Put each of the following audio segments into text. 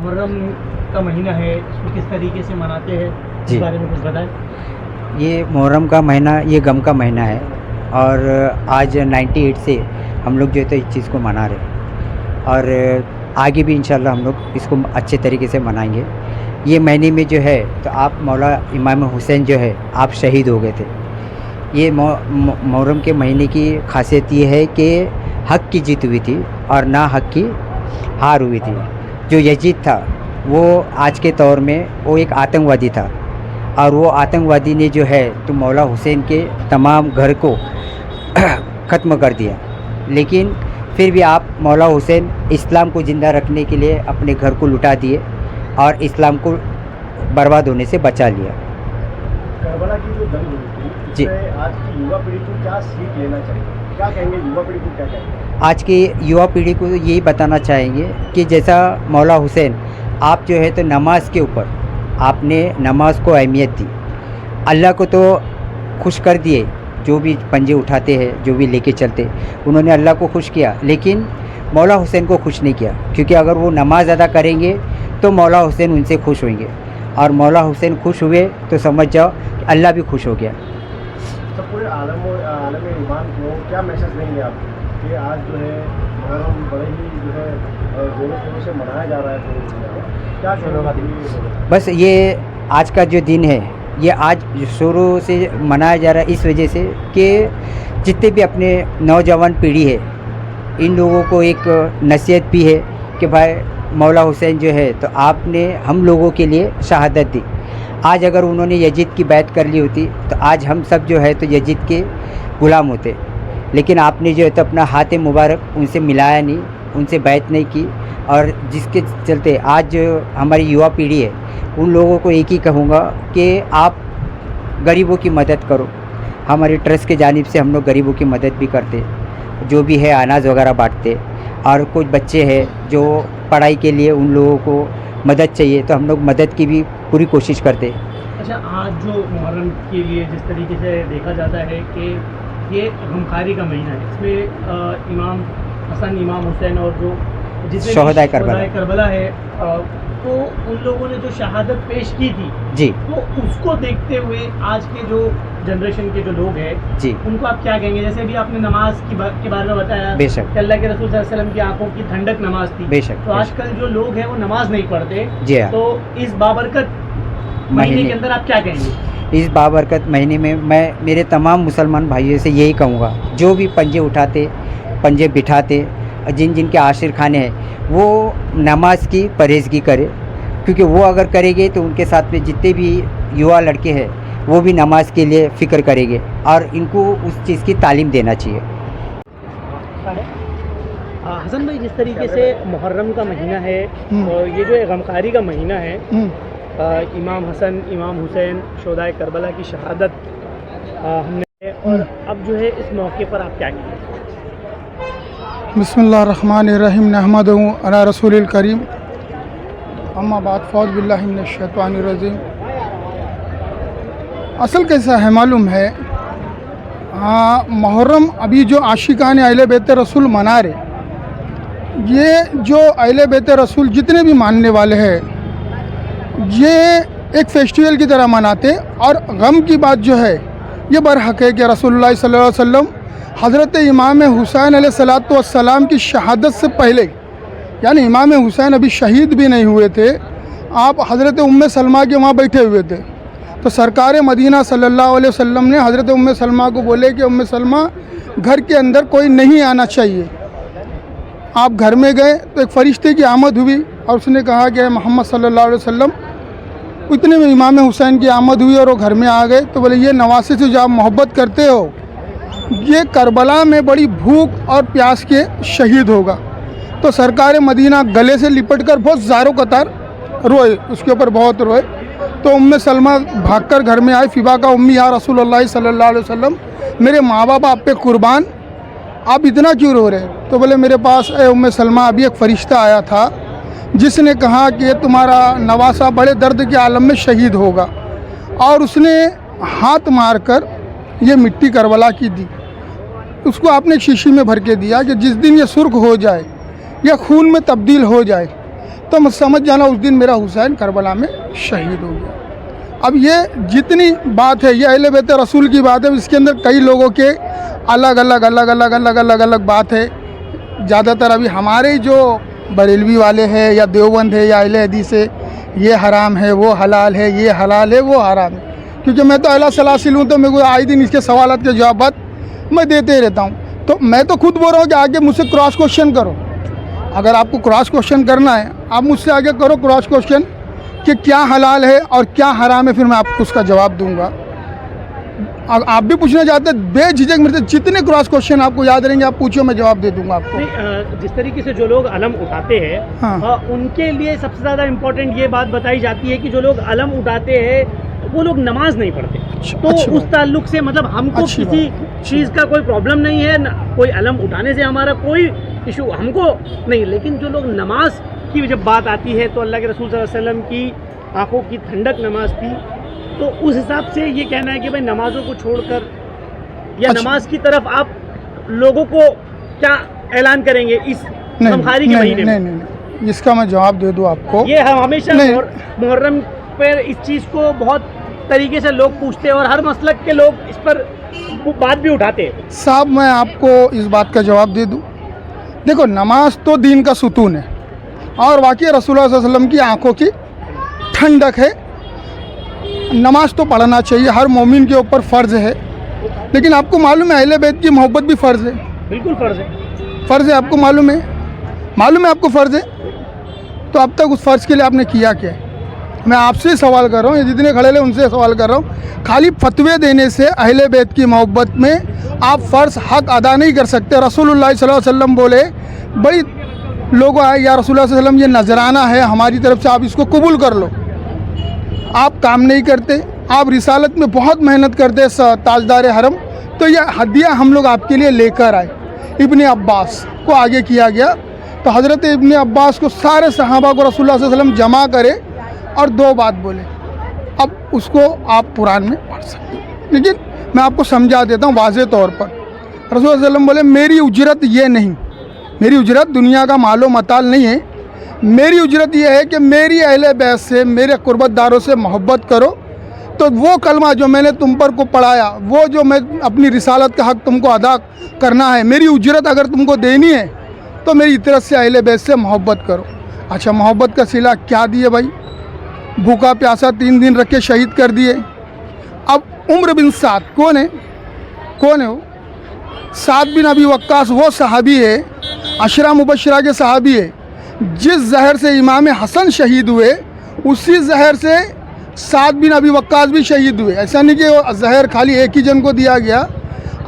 मुहर्रम का महीना है, इसको किस तरीके से मनाते हैं, जी। इस बारे में कुछ बताएं। ये मुहर्रम का महीना ये गम का महीना है और आज 98 से हम लोग जो है तो इस चीज़ को मना रहे हैं और आगे भी इंशाल्लाह हम लोग इसको अच्छे तरीके से मनाएंगे। ये महीने में जो है तो आप मौला इमाम हुसैन जो है आप शहीद हो गए थे। ये मुहर्रम के महीने की खासियत ये है कि हक़ की जीत हुई थी और ना हक़ की हार हुई थी। जो यजीद था वो आज के दौर में वो एक आतंकवादी था और वो आतंकवादी ने जो है तो मौला हुसैन के तमाम घर को ख़त्म कर दिया। लेकिन फिर भी आप मौला हुसैन इस्लाम को ज़िंदा रखने के लिए अपने घर को लुटा दिए और इस्लाम को बर्बाद होने से बचा लिया। करबला की जो जंग हुई थी, जी। उससे आज की युवा पीढ़ी को क्या सीख लेना चाहिए? क्या कहेंगे युवा पीढ़ी को, क्या कहेंगे? आज की युवा पीढ़ी को यही बताना चाहेंगे कि जैसा मौला हुसैन आप जो है तो नमाज के ऊपर आपने नमाज को अहमियत दी, अल्लाह को तो खुश कर दिए। जो भी पंजे उठाते हैं, जो भी लेके चलते, उन्होंने अल्लाह को खुश किया, लेकिन मौला हुसैन को खुश नहीं किया। क्योंकि अगर वो नमाज अदा करेंगे तो मौला हुसैन उनसे खुश होंगे और मौला हुसैन खुश हुए तो समझ जाओ कि अल्लाह भी खुश हो गया। तो पूरे आलम ईमान को क्या मैसेज देंगे आप कि आज जो है मुहर्रम बड़े ही जो है जोरों शोरों से मनाया जा रहा है पूरी दुनिया में, क्या कहेंगे? बस ये आज का जो दिन है ये आज शुरू से मनाया जा रहा है इस वजह से कि जितने भी अपने नौजवान पीढ़ी है इन लोगों को एक नसीहत भी है कि भाई मौला हुसैन जो है तो आपने हम लोगों के लिए शहादत दी। आज अगर उन्होंने यजीद की बैत कर ली होती तो आज हम सब जो है तो यजीद के ग़ुलाम होते। लेकिन आपने जो है तो अपना हाथ मुबारक उनसे मिलाया नहीं, उनसे बैत नहीं की और जिसके चलते आज जो हमारी युवा पीढ़ी है उन लोगों को एक ही कहूँगा कि आप गरीबों की मदद करो। हमारे ट्रस्ट के जानिब से हम लोग गरीबों की मदद भी करते, जो भी है अनाज वगैरह बांटते और कुछ बच्चे हैं जो पढ़ाई के लिए उन लोगों को मदद चाहिए तो हम लोग मदद की भी पूरी कोशिश करते। अच्छा, आज जो मुहर्रम के लिए जिस तरीके से देखा जाता है कि ये गमखारी का महीना है, इसमें इमाम हसन, इमाम हुसैन और जो जितने शोहदाए करबला है, तो उन लोगों ने जो शहादत पेश की थी जी, तो उसको देखते हुए आज के जो जनरेशन के जो लोग हैं जी, उनको आप क्या कहेंगे? जैसे भी आपने नमाज के बारे में बताया, बेशक। कि अल्लाह के रसूल सल्लल्लाहु अलैहि वसल्लम की आंखों की ठंडक नमाज थी। बेशक, तो आजकल जो लोग हैं वो नमाज नहीं पढ़ते, जी हाँ। तो इस बाबरकत महीने के अंदर आप क्या कहेंगे? इस बाबरकत महीने में मैं मेरे तमाम मुसलमान भाइयों से यही कहूँगा, जो भी पंजे उठाते, पंजे बिठाते, जिन जिन के आशिर खाने हैं वो नमाज की परहेज़गी करे। क्योंकि वो अगर करेंगे तो उनके साथ में जितने भी युवा लड़के हैं वो भी नमाज के लिए फ़िक्र करेंगे और इनको उस चीज़ की तालीम देना चाहिए। हसन भाई, जिस तरीके से मुहर्रम का महीना है और ये जो गमखारी का महीना है, इमाम हसन, इमाम हुसैन, शोहदाए करबला की शहादत हमने, और अब जो है इस मौके पर आप क्या कहेंगे? बिस्मिल्लाहिर्रहमानिर्रहीम नहमदुहु अला रसूलिल करीम अम्मा बाद फ़ौज़ बिल्लाहि मिनश शैतानिर रजीम। असल कैसा है मालूम है, मुहर्रम अभी जो आशिकान अहले बैत रसूल मना रहे, ये जो अहले बैत रसूल जितने भी मानने वाले हैं ये एक फेस्टिवल की तरह मनाते। और गम की बात जो है ये बरहक़ है कि रसूलुल्लाह सल्लल्लाहु अलैहि वसल्लम हज़रत इमाम हुसैन अलैहिस्सलातु वस्सलाम की शहादत से पहले, यानी इमाम हुसैन अभी शहीद भी नहीं हुए थे, आप हज़रत उम्मे सलमा के वहाँ बैठे हुए थे। तो सरकार मदीना सल्लल्लाहु अलैहि वसल्लम ने हज़रत उम्मे सलमा को बोले कि उम्मे सलमा घर के अंदर कोई नहीं आना चाहिए। आप घर में गए तो एक फ़रिश्ते की आमद हुई और उसने कहा कि मोहम्मद सल्लल्लाहु अलैहि वसल्लम, इतने में इमाम हुसैन की आमद हुई और वो घर में आ गए। तो बोले ये नवासे से जो आप मोहब्बत करते हो ये करबला में बड़ी भूख और प्यास के शहीद होगा। तो सरकार मदीना गले से लिपट कर बहुत ज़ारो कतार रोए, उसके ऊपर बहुत रोए। तो उम्मे सलमा भागकर घर में आई, फ़िबा का उम्मी या रसूलुल्लाह सल्लल्लाहु अलैहि वसल्लम, मेरे माँ बाप आप पे कुर्बान, आप इतना क्यों रो रहे? तो बोले मेरे पास उम्मे सलमा अभी एक फ़रिश्ता आया था जिसने कहा कि तुम्हारा नवासा बड़े दर्द के आलम में शहीद होगा, और उसने हाथ मारकर ये मिट्टी करबला की दी। उसको आपने एक शीशी में भर के दिया कि जिस दिन ये सुर्ख हो जाए या खून में तब्दील हो जाए तो मैं समझ जाना उस दिन मेरा हुसैन करबला में शहीद हो गया। अब ये जितनी बात है ये अहले बैत रसूल की बात है, इसके अंदर कई लोगों के अलग अलग बात है। ज़्यादातर अभी हमारे जो बरेलवी वाले हैं या देवबंद है या अहले हदीस है, ये हराम है वो हलाल है, ये हलाल है वो हराम है। क्योंकि मैं तो अहला सलासिल हूँ, तो मेरे को आए दिन इसके सवालात के जवाब मैं देते ही रहता हूँ। तो मैं तो खुद बोल रहा हूँ कि आगे मुझसे क्रॉस क्वेश्चन करो। अगर आपको क्रॉस क्वेश्चन करना है आप मुझसे आगे करो क्रॉस क्वेश्चन कि क्या हलाल है और क्या हराम है, फिर मैं आपको उसका जवाब दूंगा। आप भी पूछना चाहते हैं बेझिझक मेरे से जितने क्रॉस क्वेश्चन आपको याद रहेंगे आप पूछो, मैं जवाब दे दूंगा आपको। जिस तरीके से जो लोग अलम उठाते हैं, हाँ। उनके लिए सबसे ज़्यादा इम्पोर्टेंट ये बात बताई जाती है कि जो लोग अलम उठाते हैं वो लोग नमाज नहीं पढ़ते। तो अच्छी उस बात। ताल्लुक से मतलब हमको अच्छी किसी चीज़ का कोई प्रॉब्लम नहीं है, कोई अलम उठाने से हमारा कोई इशू हमको नहीं। लेकिन जो लोग नमाज की जब बात आती है तो अल्लाह के रसूल सल्लल्लाहु अलैहि वसल्लम की आंखों की ठंडक नमाज थी, तो उस हिसाब से ये कहना है कि भाई नमाजों को छोड़कर या अच्छा। नमाज की तरफ आप लोगों को क्या ऐलान करेंगे इस गमखारी के महीने में? नहीं, इसका मैं जवाब दे दूँ आपको। ये हम हमेशा नहीं। मुहर्रम पर इस चीज़ को बहुत तरीके से लोग पूछते हैं और हर मसलक के लोग इस पर बात भी उठाते हैं। साहब मैं आपको इस बात का जवाब दे दूँ। देखो नमाज तो दीन का सुतून है और वाकई रसूलुल्लाह सल्लल्लाहु अलैहि वसल्लम की आंखों की ठंडक है। नमाज तो पढ़ना चाहिए, हर मोमिन के ऊपर फ़र्ज़ है। लेकिन आपको मालूम है अहले बैत की मोहब्बत भी फ़र्ज़ है। बिल्कुल फ़र्ज़ है। फ़र्ज़ है, आपको मालूम है आपको फ़र्ज़ है। तो अब तक उस फ़र्ज़ के लिए आपने किया क्या है? मैं आपसे सवाल कर रहा हूँ, ये जितने खड़े हैं उनसे सवाल कर रहा हूँ। खाली फतवे देने से अहले बैत की मोहब्बत में आप फ़र्ज़ हक़ अदा नहीं कर सकते। रसूलुल्लाह सल्लल्लाहु अलैहि वसल्लम बोले बड़ी लोग आए या रसूलुल्लाह सल्लल्लाहु अलैहि वसल्लम ये नजराना है हमारी तरफ से, आप इसको कबूल कर लो। आप काम नहीं करते, आप रिसालत में बहुत मेहनत करते ताजदार हरम, तो यह हदिया हम लोग आपके लिए लेकर आए। इब्ने अब्बास को आगे किया गया, तो हज़रत इब्ने अब्बास को सारे सहाबा को रसूलुल्लाह सल्लल्लाहु अलैहि वसल्लम जमा करे और दो बात बोले। अब उसको आप कुरान में पढ़ सकते हो, लेकिन मैं आपको समझा देता हूँ वाज़े तौर पर। रसूलुल्लाह सल्लल्लाहु अलैहि वसल्लम बोले मेरी उजरत ये नहीं, मेरी उजरत दुनिया का मालो मताल नहीं है। मेरी उजरत यह है कि मेरी अहले बैत से, मेरे कुर्बतदारों से मोहब्बत करो। तो वो कलमा जो मैंने तुम पर को पढ़ाया, वो जो मैं अपनी रिसालत का हक़ तुमको अदा करना है, मेरी उजरत अगर तुमको देनी है तो मेरी तरफ से अहले बैत से मोहब्बत करो। अच्छा, मोहब्बत का सिला क्या दिए भाई? भूखा प्यासा 3 दिन रख के शहीद कर दिए। अब उम्र बिन साद कौन है वो? साद बिन अबी वक्कास वो सहाबी है, अशरा मुबशरा के सहाबी है। जिस जहर से इमाम हसन शहीद हुए उसी जहर से साद बिन अबी वक्कास भी शहीद हुए। ऐसा नहीं कि वो जहर खाली एक ही जन को दिया गया।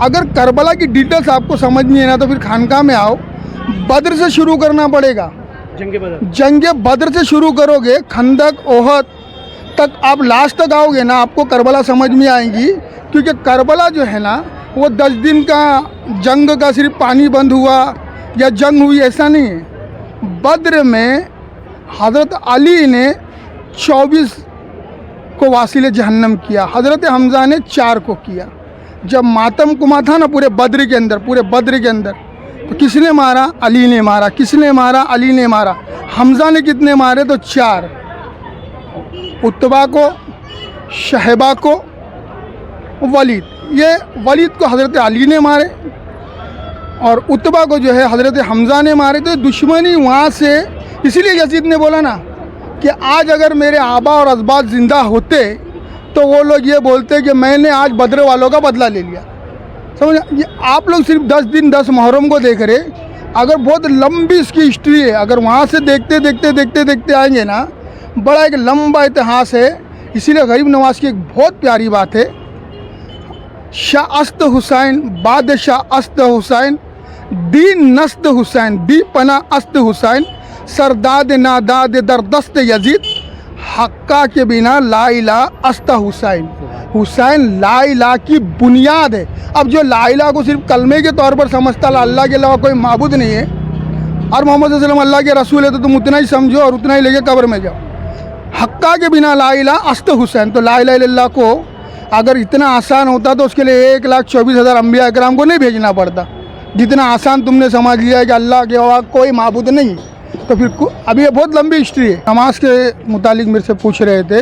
अगर करबला की डिटेल्स आपको समझनी है ना तो फिर खानका में आओ, बद्र से शुरू करना पड़ेगा। जंग बद्र से शुरू करोगे, खंदक ओहद तक आप लास्ट तक आओगे ना, आपको करबला समझ में आएंगी। क्योंकि करबला जो है ना वो 10 दिन का जंग का सिर्फ पानी बंद हुआ या जंग हुई ऐसा नहीं है। बद्र में हज़रत अली ने 24 को वासिल जहन्नम किया, हज़रत हमज़ा ने 4 को किया। जब मातम कुमा था ना पूरे बद्र के अंदर, तो किसने मारा? अली ने मारा। किसने मारा? अली ने मारा। हमज़ा ने कितने मारे? तो 4। उत्बा को, शहबा को, वलीद, ये वलीद को हज़रत अली ने मारे और उत्बा को जो है हज़रत हमज़ा ने मारे। तो दुश्मनी वहाँ से, इसीलिए यजीद ने बोला ना कि आज अगर मेरे आबा और अज़बात ज़िंदा होते तो वो लोग ये बोलते कि मैंने आज बद्र वालों का बदला ले लिया। समझ, ये आप लोग सिर्फ 10 दिन 10 मुहर्रम को देख रहे, अगर बहुत लंबी इसकी हिस्ट्री है, अगर वहाँ से देखते आएंगे ना, बड़ा एक लंबा इतिहास है। इसीलिए गरीब नवाज की एक बहुत प्यारी बात है, शाह अस्त हुसैन बादशाह अस्त हुसैन दीन नस्त हुसैन बी पना अस्त हुसैन सरदाद नादाद दरदस्त यजीद हक्का के बिना ला इला अस्त हुसैन। हुसैन ला इला की बुनियाद है। अब जो ला इला को सिर्फ कलमे के तौर पर समझता अल्लाह के अलावा कोई माबूद नहीं है और मोहम्मद सल्लल्लाहु अलैहि वसल्लम अल्लाह के रसूल है, तो तुम उतना ही समझो और उतना ही लेके कब्र में जाओ। हक्का के बिना ला इला अस्त हुसैन, तो ला इला इल्लल्लाह को अगर इतना आसान होता तो उसके लिए 1,24,000 अम्बिया इकराम को नहीं भेजना पड़ता। जितना आसान तुमने समझ लिया है कि अल्लाह के अलावा कोई माबूद नहीं, तो फिर अभी ये बहुत लंबी हिस्ट्री है। नमाज के मुतालिक मेरे से पूछ रहे थे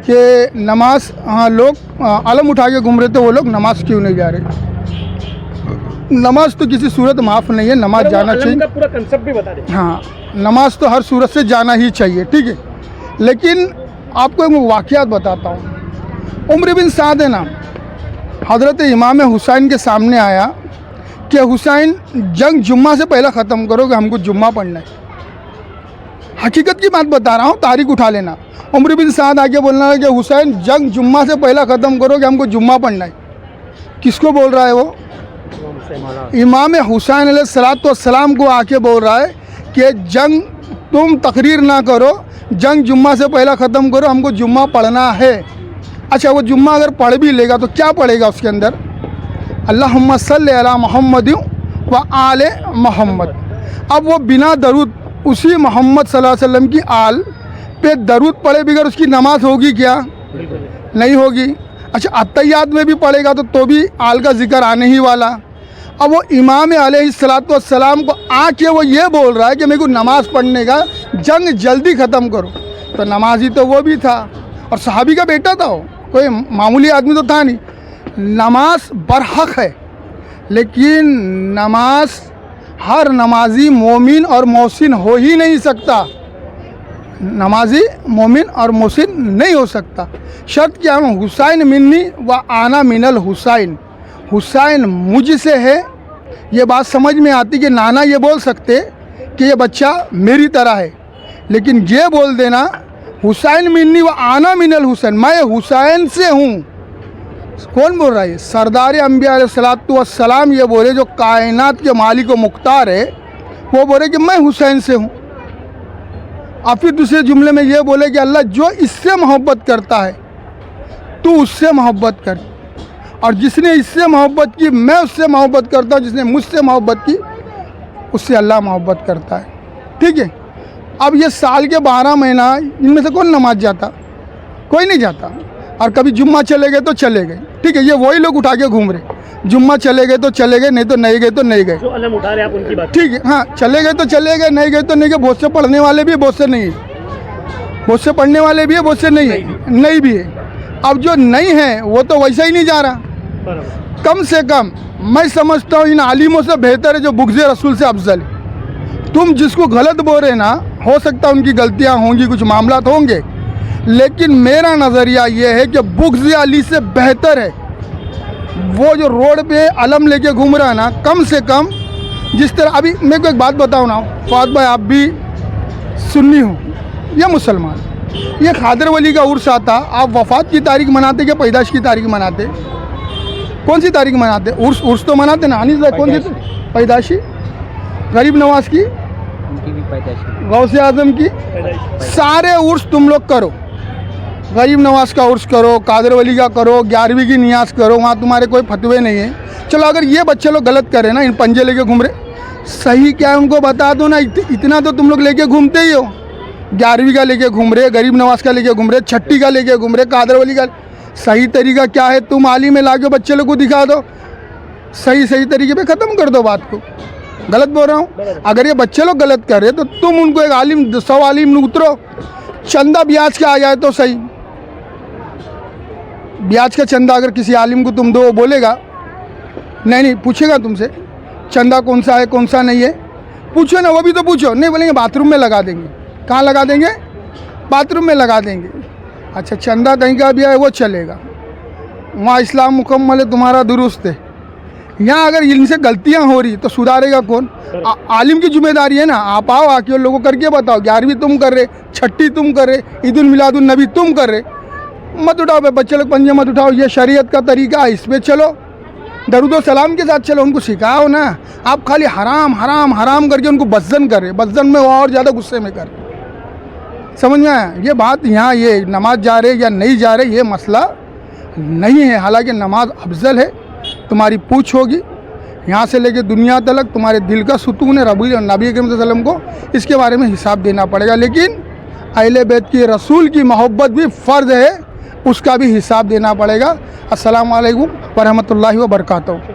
कि नमाज, हाँ लोग अलम उठा के घूम रहे थे, वो लोग नमाज क्यों नहीं जा रहे। नमाज तो किसी सूरत माफ़ नहीं है, नमाज जाना चाहिए। का पूरा कंसेप्ट भी बता दें। हाँ, नमाज तो हर सूरत से जाना ही चाहिए, ठीक है। लेकिन आपको एक वाक़यात बताता हूँ। उमर बिन साद है ना, हज़रत इमाम हुसैन के सामने आया कि हुसैन जंग जुम्मा से पहले ख़त्म करो कि हमको जुम्मा पढ़ना है। हकीकत की बात बता रहा हूँ, तारीख उठा लेना। उमर बिन साद आके बोलना है कि हुसैन जंग जुम्मा से पहले ख़त्म करो कि हमको जुम्मा पढ़ना है। किसको बोल रहा है वो? इमाम हुसैन अलैहिस्सलाम को आके बोल रहा है कि जंग तुम तकरीर ना करो, जंग जुम्मा से पहले ख़त्म करो, हमको जुम्मा पढ़ना है। अच्छा, वो जुम्मा अगर पढ़ भी लेगा तो क्या पढ़ेगा उसके अंदर? अल्लाहुम्मा सल्ली अला मुहम्मद व आले मोहम्मद। अब वो बिना दरूद, उसी मोहम्मद सल्लल्लाहु अलैहि वसल्लम की आल पे दरूद पढ़े बगैर उसकी नमाज होगी क्या? नहीं होगी। अच्छा, अत्तहियात में भी पढ़ेगा तो भी आल का जिक्र आने ही वाला। अब वो इमाम अलैहिस्सलाम को आके वो ये बोल रहा है कि मेरे को नमाज़ पढ़ने का, जंग जल्दी ख़त्म करो। तो नमाजी तो वो भी था और सहाबी का बेटा था, वो कोई मामूली आदमी तो था नहीं। नमाज बरहक है, लेकिन नमाज हर नमाजी मोमिन और मोहसिन हो ही नहीं सकता। नमाजी मोमिन और मोहसिन नहीं हो सकता। शर्त क्या है? हुसैन मिन्नी व आना मिनल हुसैन। हुसैन मुझसे है, ये बात समझ में आती कि नाना ये बोल सकते कि ये बच्चा मेरी तरह है, लेकिन ये बोल देना हुसैन मिन्नी व आना मिनल हुसैन, मैं हुसैन से हूँ। कौन बोल रहा है? सरदार अंबिया अलैहिस्सलाम ये बोले, जो कायनात के मालिक व मुख्तार है, वो बोले कि मैं हुसैन से हूँ। और फिर दूसरे जुमले में ये बोले कि अल्लाह जो इससे मोहब्बत करता है तू उससे मोहब्बत कर, और जिसने इससे मोहब्बत की मैं उससे मोहब्बत करता हूँ, जिसने मुझसे मोहब्बत की उससे अल्लाह मोहब्बत करता है। ठीक है। अब ये साल के 12 महीना इनमें से कौन नमाज जाता? कोई नहीं जाता। और कभी जुम्मा चले गए तो चले गए, ठीक है। ये वही लोग उठा के घूम रहे, जुम्मा चले गए तो चले गए, नहीं तो नहीं गए तो नहीं गए। जो अलम उठा रहे आप उनकी बात, ठीक है। हाँ, चले गए तो चले गए, नहीं गए तो नहीं गए। बहुत से पढ़ने वाले भी, बहुत से नहीं है। बहुत से पढ़ने वाले भी है, बहुत से नहीं है, नहीं भी है। अब जो नहीं है वो तो वैसा ही नहीं जा रहा। कम से कम मैं समझता हूँ इन आलिमों से बेहतर है जो बुग़्ज़ रसूल से अफजल है। तुम जिसको गलत बोल रहे ना, हो सकता है उनकी गलतियाँ होंगी, कुछ मामला होंगे, लेकिन मेरा नज़रिया ये है कि बुग़्ज़ अली से बेहतर है वो जो रोड पे अलम लेके घूम रहा है ना। कम से कम जिस तरह, अभी मेरे को एक बात बताओ ना फवाद भाई, आप भी सुन्नी हो या मुसलमान, ये खादर वली का उर्स आता, आप वफ़ात की तारीख मनाते क्या पैदाश की तारीख मनाते? कौन सी तारीख मनाते? उर्स तो मनाते ना। अनीस भाई कौन सी? पैदाशी। गरीब नवाज की, गौसे आज़म की, सारे उर्स तुम लोग करो। गरीब नवाज का उर्स करो, कादर वली का करो, 11वीं की नियाज करो, वहाँ तुम्हारे कोई फतवे नहीं है। चलो अगर ये बच्चे लोग गलत करें ना, इन पंजे लेके घूम रहे, सही क्या है उनको बता दो ना। इतना तो तुम लोग लेके घूमते ही हो। 11वीं का लेके घूम रहे, गरीब नवाज का लेके घूम रहे, छठी का लेके घूम रहे, कादर वली का। सही तरीका क्या है? तुम आलिम में ला के बच्चे लोग को दिखा दो, सही तरीके पे ख़त्म कर दो बात को। गलत बोल रहा हूँ? अगर ये बच्चे लोग गलत कर रहे तो तुम उनको एक आलिम, 100 आलिम में उतरो, चंदा ब्याज का आ जाए तो सही। ब्याज का चंदा अगर किसी आलिम को तुम दो, वो बोलेगा नहीं, पूछेगा तुमसे चंदा कौन सा है कौन सा नहीं है, पूछो ना। वो भी तो पूछो, नहीं बोलेंगे बाथरूम में लगा देंगे। कहाँ लगा देंगे? बाथरूम में लगा देंगे। अच्छा, चंदा कहीं का भी है वो चलेगा, वहाँ इस्लाम मुकम्मल है, तुम्हारा दुरुस्त है। यहाँ अगर इनसे गलतियाँ हो रही तो सुधारेगा कौन? आलिम की जिम्मेदारी है ना। आप आओ, आके उन लोगों को करके बताओ। 11वीं तुम कर रहे, छठी तुम कर रहे, ईद उल मिलादुन नबी तुम कर रहे, मत उठाओ भाई, बच्चे लोग पंजे मत उठाओ। ये शरीयत का तरीका है, इस पर चलो, दरूद सलाम के साथ चलो, उनको सिखाओ ना। आप खाली हराम हराम हराम करके उनको बज़्ज़न कर रहे, बज़्ज़न में वो और ज़्यादा गुस्से में कर। समझ में आया? ये बात यहाँ, ये नमाज जा रहे या नहीं जा रहे, ये मसला नहीं है। हालांकि नमाज अफजल है, तुम्हारी पूछ होगी यहाँ से लेके दुनिया तक, तुम्हारे दिल का सुकून है। नबी करीम सल्लल्लाहु अलैहि वसल्लम को इसके बारे में हिसाब देना पड़ेगा। लेकिन अहले बैत की रसूल की मोहब्बत भी फ़र्ज़ है, उसका भी हिसाब देना पड़ेगा। अस्सलामु अलैकुम व रहमतुल्लाहि व बरकातहू।